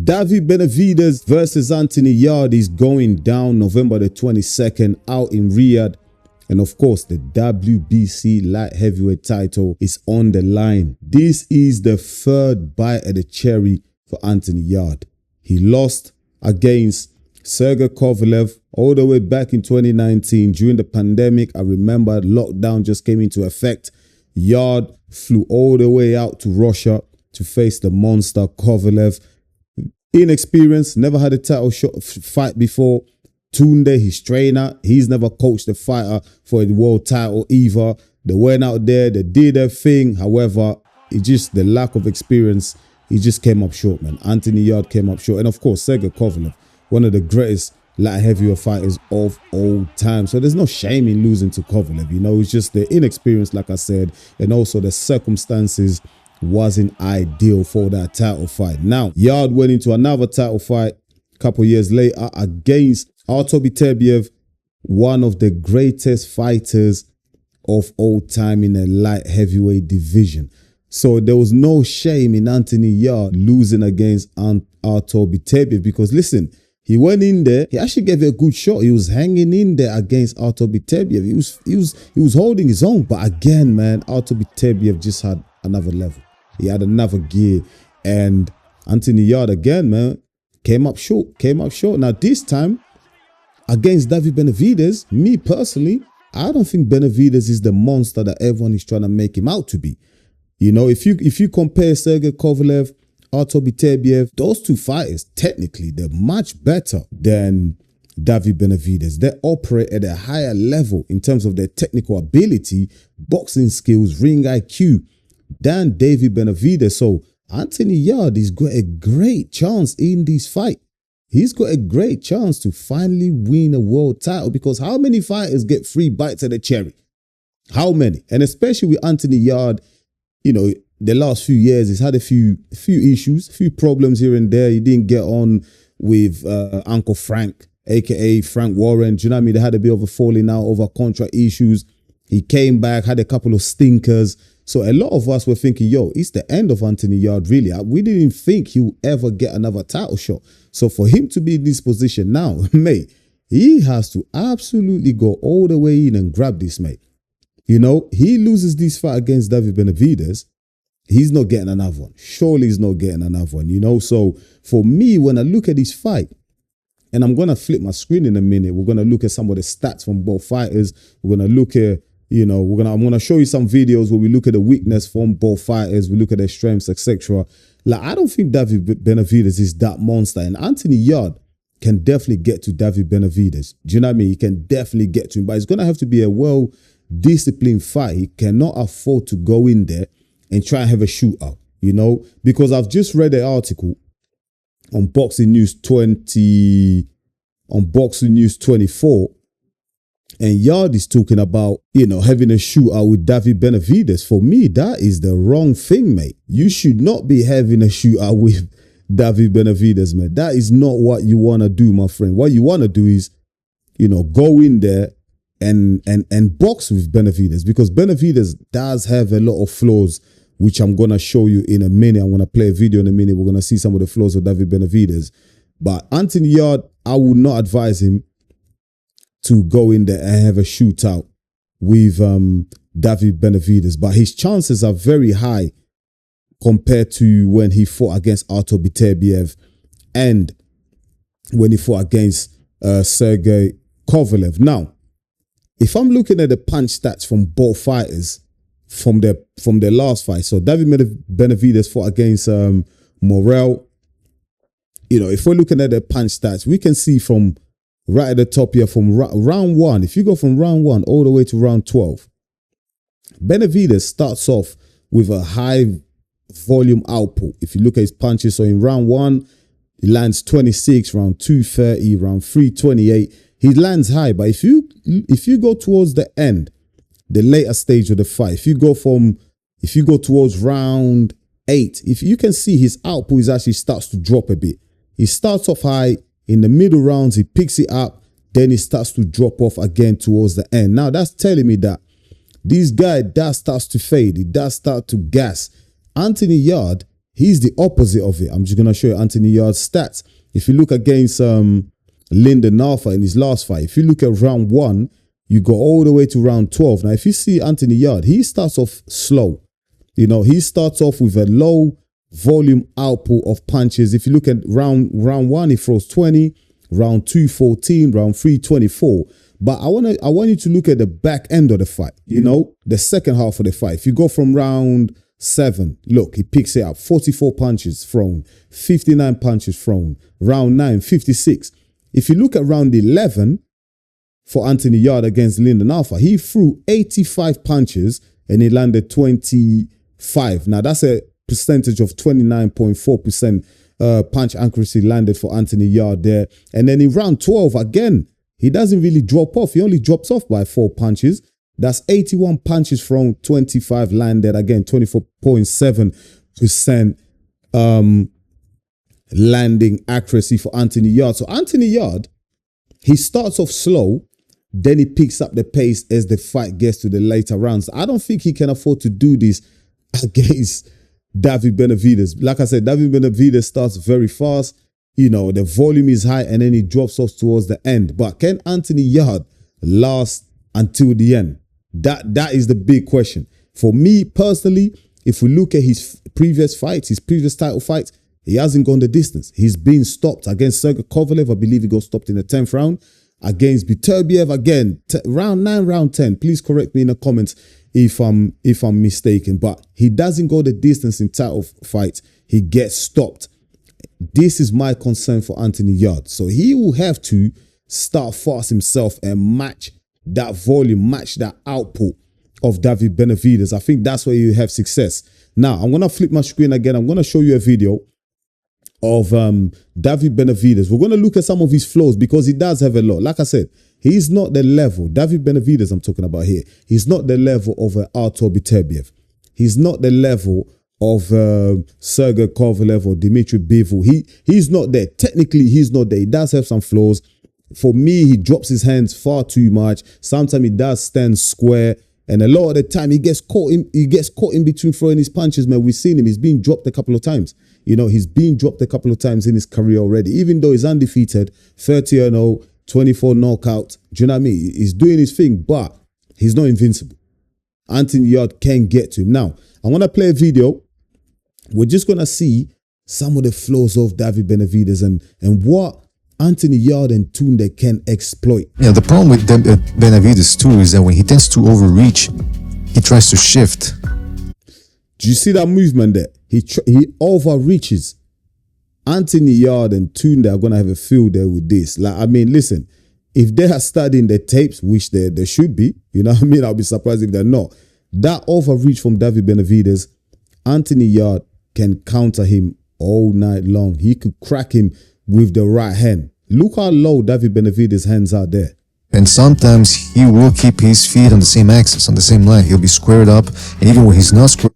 Benavidez versus Anthony Yarde is going down November the 22nd out in Riyadh. And of course, the WBC light heavyweight title is on the line. This is the third bite at the cherry for Anthony Yarde. He lost against Sergey Kovalev all the way back in 2019 during the pandemic. I remember lockdown just came into effect. Yarde flew all the way out to Russia to face the monster Kovalev. Inexperienced, never had a title fight before. Tunde, his trainer, he's never coached a fighter for a world title either. They went out there, they did their thing. However, it just, the lack of experience, he just came up short, man. Anthony Yarde came up short. And of course, Sergey Kovalev, one of the greatest light heavyweight fighters of all time. So there's no shame in losing to Kovalev. You know, it's just the inexperience, like I said, and also the circumstances wasn't ideal for that title fight. Now, Yarde went into another title fight a couple years later against Artur Beterbiev, one of the greatest fighters of all time in the light heavyweight division. So there was no shame in Anthony Yarde losing against Artur Beterbiev because, listen, he went in there, he actually gave it a good shot. He was hanging in there against Artur Beterbiev. He was holding his own. But again, man, Artur Beterbiev just had another level. He had another gear. And Anthony Yarde again, man, came up short. Now this time, against Benavidez, me personally, I don't think Benavidez is the monster that everyone is trying to make him out to be. You know, if you compare Sergey Kovalev, Artur Beterbiev, those two fighters, technically, they're much better than Benavidez. They operate at a higher level in terms of their technical ability, boxing skills, ring IQ than Benavidez. So Anthony Yarde has got a great chance in this fight. He's got a great chance to finally win a world title because how many fighters get 3 bites at the cherry? How many? And especially with Anthony Yarde, you know, the last few years, he's had a few issues, a few problems here and there. He didn't get on with Uncle Frank, aka Frank Warren. Do you know what I mean? They had a bit of a falling out over contract issues. He came back, had a couple of stinkers. So a lot of us were thinking, yo, it's the end of Anthony Yarde, really. We didn't think he'll ever get another title shot. So for him to be in this position now, mate, he has to absolutely go all the way in and grab this, mate. You know, he loses this fight against Benavidez, he's not getting another one. Surely he's not getting another one, you know. So for me, when I look at this fight, and I'm going to flip my screen in a minute, we're going to look at some of the stats from both fighters. We're going to look at, you know, I'm going to show you some videos where we look at the weakness from both fighters. We look at their strengths, etc. Like, I don't think Benavidez is that monster. And Anthony Yarde can definitely get to Benavidez. Do you know what I mean? He can definitely get to him. But it's going to have to be a well-disciplined fight. He cannot afford to go in there and try and have a shootout, you know? Because I've just read an article on Boxing News 24, and Yarde is talking about, you know, having a shootout with Benavidez. For me, that is the wrong thing, mate. You should not be having a shootout with Benavidez, man. That is not what you want to do, my friend. What you want to do is, you know, go in there and box with Benavidez, because Benavidez does have a lot of flaws, which I'm going to show you in a minute. I'm going to play a video in a minute. We're going to see some of the flaws of Benavidez. But Anthony Yarde, I would not advise him to go in there and have a shootout with Benavidez. But his chances are very high compared to when he fought against Artur Beterbiev and when he fought against Sergey Kovalev. Now, if I'm looking at the punch stats from both fighters from their last fight, so Benavidez fought against Morel. You know, if we're looking at the punch stats, we can see from right at the top here, from round 1, if you go from round 1 all the way to round 12, Benavidez starts off with a high volume output. If you look at his punches, so in round 1, he lands 26, round 2, 30, round 3, 28. He lands high, but if you go towards the end, the later stage of the fight, if you go towards round 8, if you can see his output is actually starts to drop a bit. He starts off high. In the middle rounds, he picks it up. Then he starts to drop off again towards the end. Now, that's telling me that this guy does starts to fade. He does start to gas. Anthony Yarde he's the opposite of it. I'm just going to show you Anthony Yarde's stats. If you look against Lyndon Arthur in his last fight, if you look at round 1, you go all the way to round 12. Now, if you see Anthony Yarde, he starts off slow. You know, he starts off with a low volume output of punches. If you look at round 1, he throws 20, round 2, 14, round 3, 24. But I want you to look at the back end of the fight, you know, the second half of the fight. If you go from round 7, look, he picks it up. 44 punches thrown, 59 punches thrown. Round 9, 56. If you look at round 11 for Anthony Yarde against Lyndon Arthur, he threw 85 punches and he landed 25. Now, that's a percentage of 29.4% punch accuracy landed for Anthony Yarde there. And then in round 12, again, he doesn't really drop off. He only drops off by 4 punches. That's 81 punches thrown, 25 landed. Again, 24.7% landing accuracy for Anthony Yarde. So Anthony Yarde, he starts off slow, then he picks up the pace as the fight gets to the later rounds. I don't think he can afford to do this against David Benavidez. Like I said, David Benavidez starts very fast. You know, the volume is high and then he drops off towards the end. But can Anthony Yarde last until the end? That is the big question. For me personally, if we look at his previous fights, his previous title fights, he hasn't gone the distance. He's been stopped against Sergey Kovalev. I believe he got stopped in the 10th round. Against Beterbiev, again, round 9, round 10. Please correct me in the comments if I'm mistaken. But he doesn't go the distance in title fights. He gets stopped. This is my concern for Anthony Yarde. So he will have to start fast himself and match that volume, match that output of David Benavidez. I think that's where you have success. Now, I'm going to flip my screen again. I'm going to show you a video of David Benavidez. We're going to look at some of his flaws because he does have a lot. Like I said, he's not the level. David Benavidez I'm talking about here. He's not the level of Artur Beterbiev. He's not the level of Sergey Kovalev or Dmitry Bivol. He's not there. Technically, he's not there. He does have some flaws. For me, he drops his hands far too much. Sometimes he does stand square. And a lot of the time, he gets caught in between throwing his punches, man. We've seen him. He's been dropped a couple of times. You know, he's been dropped a couple of times in his career already. Even though he's undefeated, 30-0, 24 knockout. Do you know what I mean? He's doing his thing, but he's not invincible. Anthony Yarde can get to him. Now, I want to play a video. We're just going to see some of the flaws of David Benavidez and what Anthony Yarde and Tunde can exploit. Yeah, the problem with Benavidez too is that when he tends to overreach, he tries to shift. Do you see that movement there? He overreaches. Anthony Yarde and Tunde are going to have a field there with this. Like, I mean, listen, if they are studying the tapes, which they should be, you know what I mean? I'll be surprised if they're not. That overreach from David Benavidez, Anthony Yarde can counter him all night long. He could crack him with the right hand. Look how low David Benavidez's hands are there. And sometimes he will keep his feet on the same axis, on the same line. He'll be squared up, and even when he's not squared.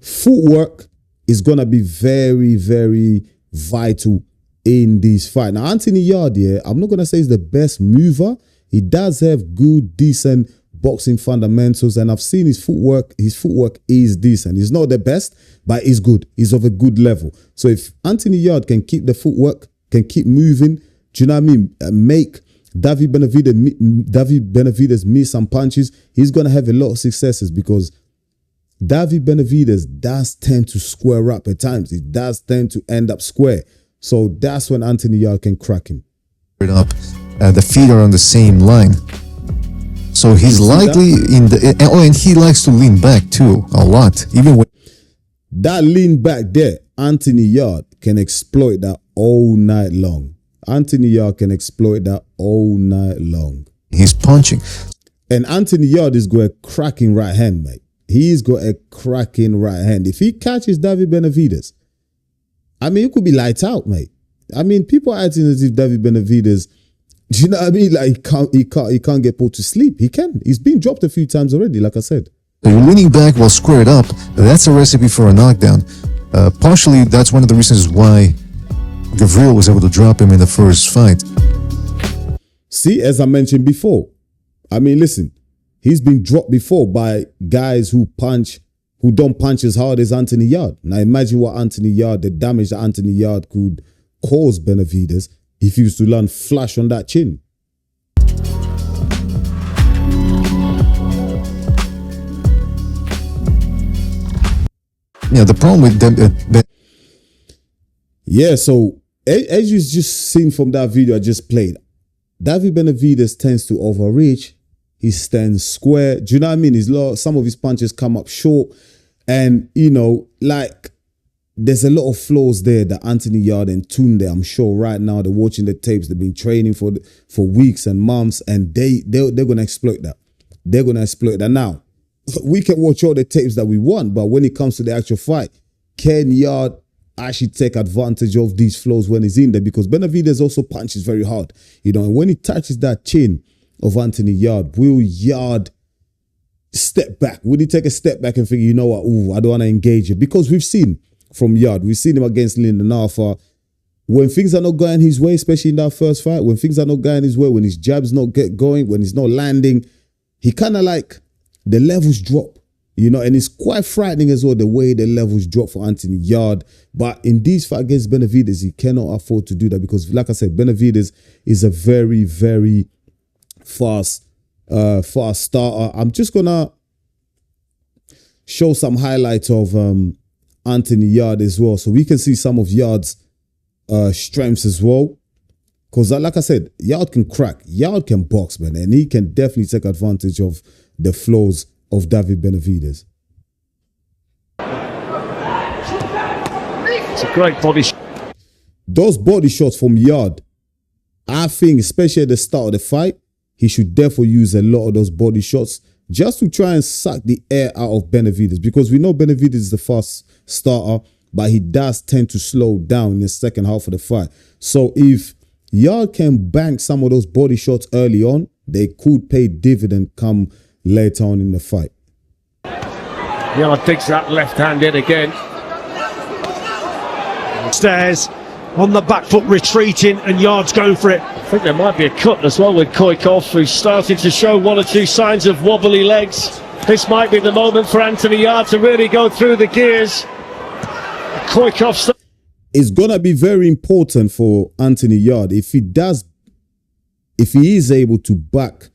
Footwork is going to be very, very vital in this fight. Now, Anthony Yarde, yeah, I'm not going to say he's the best mover. He does have good, decent boxing fundamentals, and I've seen his footwork. His footwork is decent. He's not the best, but he's good. He's of a good level. So if Anthony Yarde can keep the footwork, can keep moving, do you know what I mean? Make David Benavidez miss some punches, he's going to have a lot of successes because David Benavidez does tend to square up at times. He does tend to end up square. So that's when Anthony Yarde can crack him. Up, the feet are on the same line. So he's likely in the... Oh, and he likes to lean back too, a lot. Even when... That lean back there, Anthony Yarde can exploit that all night long. Anthony Yarde can exploit that all night long. He's punching. And Anthony Yarde is got a cracking right hand, mate. He's got a cracking right hand. If he catches David Benavidez, I mean, it could be lights out, mate. I mean, people are acting as if David Benavidez, do you know what I mean? Like, he can't get put to sleep. He can. He's been dropped a few times already, like I said. You're leaning back while squared up. That's a recipe for a knockdown. Partially, that's one of the reasons why Gavril was able to drop him in the first fight. See, as I mentioned before, I mean, listen, he's been dropped before by guys who punch who don't punch as hard as Anthony Yarde. Now imagine what Anthony Yarde, the damage that Anthony Yarde could cause Benavidez if he was to land flush on that chin. Yeah, the problem with them. Yeah, so as you just seen from that video I just played, David Benavidez tends to overreach. He stands square. Do you know what I mean? Some of his punches come up short, and you know, like there's a lot of flaws there that Anthony Yarde and Tunde, I'm sure right now they're watching the tapes. They've been training for weeks and months, and they're gonna exploit that. They're gonna exploit that. Now, we can watch all the tapes that we want, but when it comes to the actual fight, can Yarde actually take advantage of these flaws when he's in there? Because Benavidez also punches very hard, you know, and when he touches that chin of Anthony Yarde, will Yarde step back? Will he take a step back and think, you know what, ooh, I don't want to engage you? Because we've seen from Yarde, we've seen him against Lyndon Arthur, when things are not going his way, especially in that first fight, when things are not going his way, when his jabs not get going, when he's not landing, he kind of like, the levels drop, you know, and it's quite frightening as well, the way the levels drop for Anthony Yarde. But in these fights against Benavidez, he cannot afford to do that because, like I said, Benavidez is a very, very fast starter. I'm just going to show some highlights of Anthony Yarde as well, so we can see some of Yarde's strengths as well. Because like I said, Yarde can crack, Yarde can box, man, and he can definitely take advantage of the flaws of David Benavidez. It's a great body shot. Those body shots from Yarde, I think, especially at the start of the fight, he should therefore use a lot of those body shots just to try and suck the air out of Benavidez, because we know Benavidez is the fast starter, but he does tend to slow down in the second half of the fight. So if Yarde can bank some of those body shots early on, they could pay dividend come later on in the fight. Yarde digs that left hand in again. Stairs on the back foot, retreating, and Yarde's going for it. I think there might be a cut as well with Koikov, who's starting to show one or two signs of wobbly legs. This might be the moment for Anthony Yarde to really go through the gears. Koikov. It's gonna be very important for Anthony Yarde if he is able to back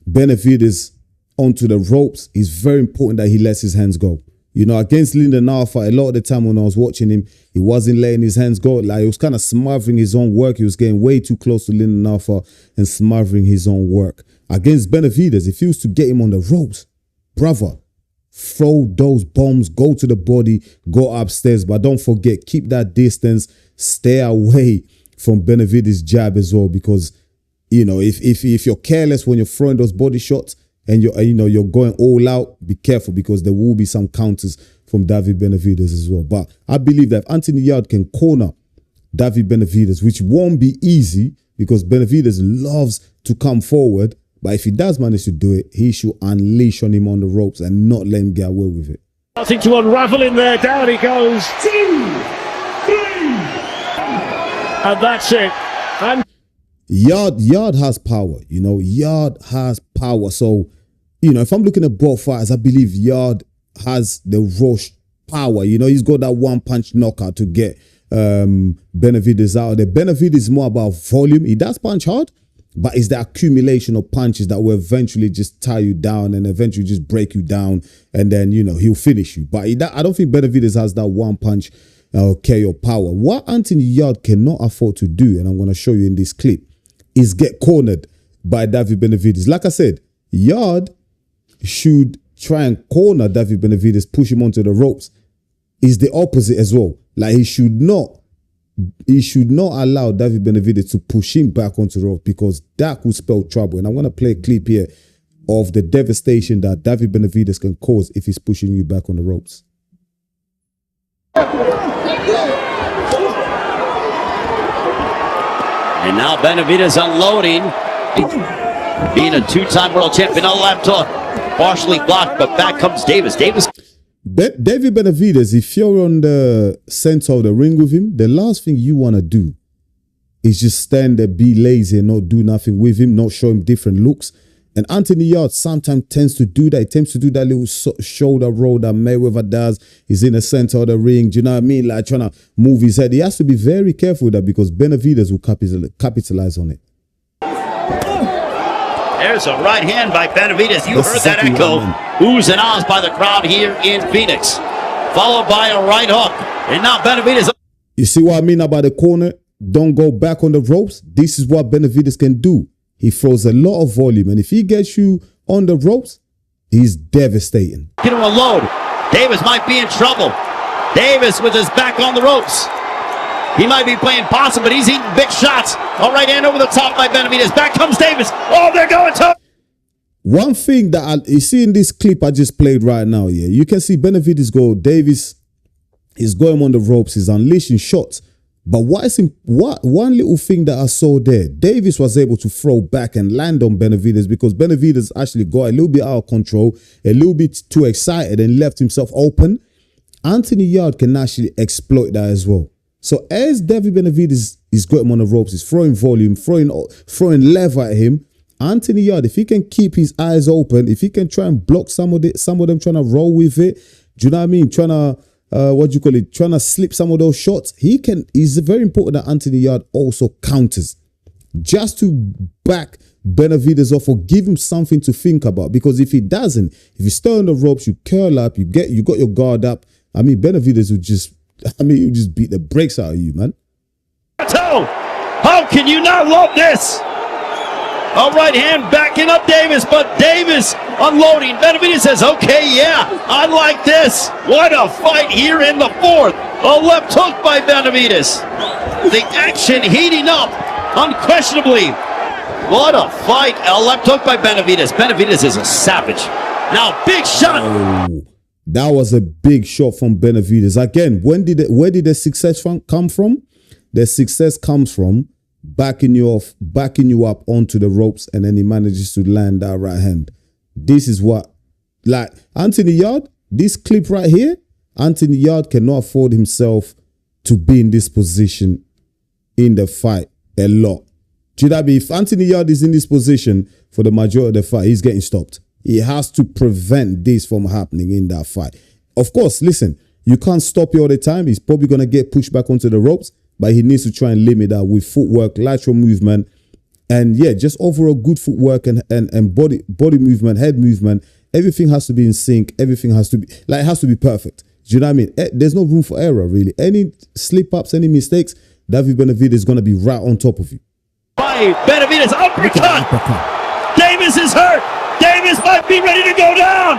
Benavidez onto the ropes. It's very important that he lets his hands go. You know, against Lyndon Arthur, a lot of the time when I was watching him, he wasn't letting his hands go. Like, he was kind of smothering his own work. He was getting way too close to Lyndon Arthur and smothering his own work. Against Benavidez, if he was to get him on the ropes, brother, throw those bombs, go to the body, go upstairs. But don't forget, keep that distance, stay away from Benavidez's jab as well, because, you know, if you're careless when you're throwing those body shots, and you're going all out, be careful, because there will be some counters from David Benavidez as well. But I believe that if Anthony Yarde can corner David Benavidez, which won't be easy because Benavidez loves to come forward, but if he does manage to do it, he should unleash on him on the ropes and not let him get away with it. Starting to unravel in there, down he goes. 2, 3. And that's it. And Yarde has power, you know, Yarde has power. So, you know, if I'm looking at both fighters, I believe Yarde has the rush power. You know, he's got that one-punch knockout to get Benavidez out there. Benavidez is more about volume. He does punch hard, but it's the accumulation of punches that will eventually just tie you down and eventually just break you down, and then, you know, he'll finish you. But I don't think Benavidez has that one-punch KO power. What Anthony Yarde cannot afford to do, and I'm going to show you in this clip, is get cornered by David Benavidez. Like I said, Yarde should try and corner David Benavidez, push him onto the ropes. Is the opposite as well. Like, he should not allow David Benavidez to push him back onto the ropes, because that could spell trouble. And I'm going to play a clip here of the devastation that David Benavidez can cause if he's pushing you back on the ropes. And now Benavidez unloading. Being a two-time world champion, a left hook. Partially blocked, but back comes Davis. David Benavidez, if you're on the center of the ring with him, the last thing you want to do is just stand there, be lazy, and not do nothing with him, not show him different looks. And Anthony Yarde sometimes tends to do that. He tends to do that little shoulder roll that Mayweather does. He's in the center of the ring. Do you know what I mean? Like trying to move his head. He has to be very careful with that because Benavidez will capitalize on it. There's a right hand by Benavidez. You heard that echo. Oohs and ahs by the crowd here in Phoenix. Followed by a right hook. And now Benavidez. You see what I mean about the corner? Don't go back on the ropes. This is what Benavidez can do. He throws a lot of volume. And if he gets you on the ropes, he's devastating. Get him a load. Davis might be in trouble. Davis with his back on the ropes. He might be playing possum, but he's eating big shots. All right, hand over the top by Benavidez. Back comes Davis. Oh, they're going to. One thing that you see in this clip I just played right now, yeah, you can see Benavidez go. Davis is going on the ropes. He's unleashing shots. But one little thing that I saw there, Davis was able to throw back and land on Benavidez because Benavidez actually got a little bit out of control, a little bit too excited and left himself open. Anthony Yarde can actually exploit that as well. So as David Benavidez is got him on the ropes, he's throwing volume, throwing lever at him. Anthony Yarde, if he can keep his eyes open, if he can try and block some of them trying to roll with it, do you know what I mean? Trying to slip some of those shots. It's very important that Anthony Yarde also counters just to back Benavidez off or give him something to think about. Because if he doesn't, if you stay on the ropes, you curl up, you got your guard up. I mean, Benavidez would just beat the brakes out of you, man. How can you not love this? All right hand backing up Davis, but Davis unloading. Benavidez says, okay, yeah, I like this. What a fight here in the fourth. A left hook by Benavidez. The action heating up, unquestionably. What a fight. A left hook by Benavidez. Benavidez is a savage. Now, big shot. Oh, that was a big shot from Benavidez. Again, where did the success come from? The success comes from backing you up onto the ropes, and then he manages to land that right hand. This is what, like Anthony Yarde, this clip right here, Anthony Yarde cannot afford himself to be in this position in the fight a lot. Do you know what I mean? If Anthony Yarde is in this position for the majority of the fight, he's getting stopped. He has to prevent this from happening in that fight. Of course, listen, you can't stop it all the time. He's probably going to get pushed back onto the ropes, but he needs to try and limit that with footwork, lateral movement, and yeah, just overall good footwork and body movement, head movement. Everything has to be in sync. Everything has to be, like, it has to be perfect. Do you know what I mean? There's no room for error, really. Any slip-ups, any mistakes, David Benavidez is going to be right on top of you. By Benavidez, uppercut. Davis is hurt. Davis might be ready to go down.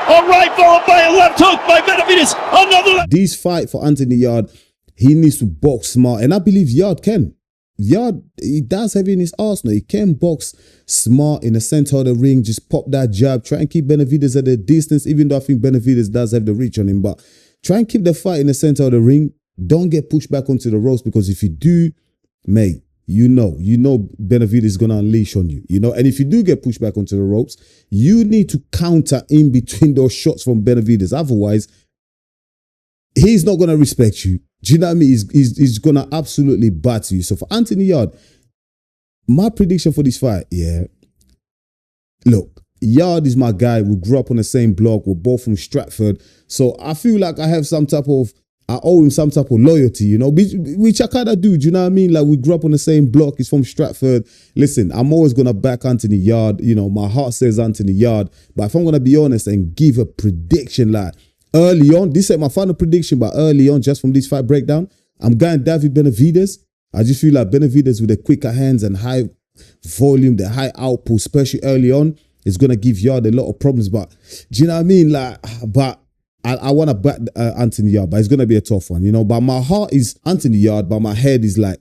All right, followed by a left hook by Benavidez. Another. This fight for Anthony Yarde, he needs to box smart, and I believe Yarde can. Yarde, he does have it in his arsenal. He can box smart in the center of the ring, just pop that jab, try and keep Benavidez at a distance, even though I think Benavidez does have the reach on him, but try and keep the fight in the center of the ring. Don't get pushed back onto the ropes, because if you do, mate, you know Benavidez is going to unleash on you, and if you do get pushed back onto the ropes, you need to counter in between those shots from Benavidez. Otherwise, he's not going to respect you. Do you know what I mean? He's going to absolutely batter you. So for Anthony Yarde, my prediction for this fight, yeah, look, Yarde is my guy. We grew up on the same block. We're both from Stratford. So I feel like I owe him some type of loyalty, which I kind of do. Do you know what I mean? Like, we grew up on the same block. He's from Stratford. Listen, I'm always going to back Anthony Yarde. My heart says Anthony Yarde. But if I'm going to be honest and give a prediction, like, early on, this ain't my final prediction, but early on, just from this fight breakdown, I'm going David Benavidez. I just feel like Benavidez with the quicker hands and high volume, the high output, especially early on, is going to give Yarde a lot of problems. But do you know what I mean? Like, but I want to back Anthony Yarde, but it's going to be a tough one, But my heart is Anthony Yarde, but my head is like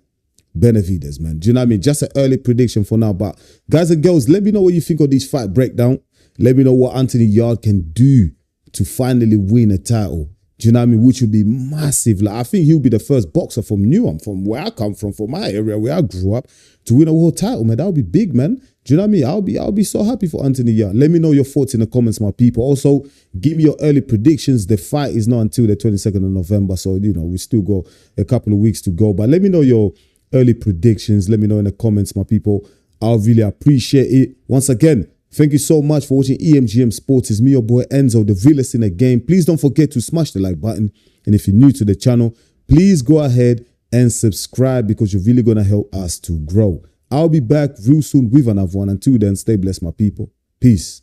Benavidez, man. Do you know what I mean? Just an early prediction for now. But guys and girls, let me know what you think of this fight breakdown. Let me know what Anthony Yarde can do to finally win a title. Do you know what I mean? Which would be massive. Like, I think he'll be the first boxer from Newham, from where I come from my area, where I grew up, to win a world title, man. That would be big, man. Do you know what I mean? I'll be so happy for Anthony Yarde. Let me know your thoughts in the comments, my people. Also, give me your early predictions. The fight is not until the 22nd of November, so, we still got a couple of weeks to go. But let me know your early predictions. Let me know in the comments, my people. I'll really appreciate it. Once again, Thank you so much for watching EMGM Sports. It's me, your boy Enzo, the realest in the game. Please don't forget to smash the like button. And if you're new to the channel, please go ahead and subscribe because you're really going to help us to grow. I'll be back real soon with another one. Until then, stay blessed, my people. Peace.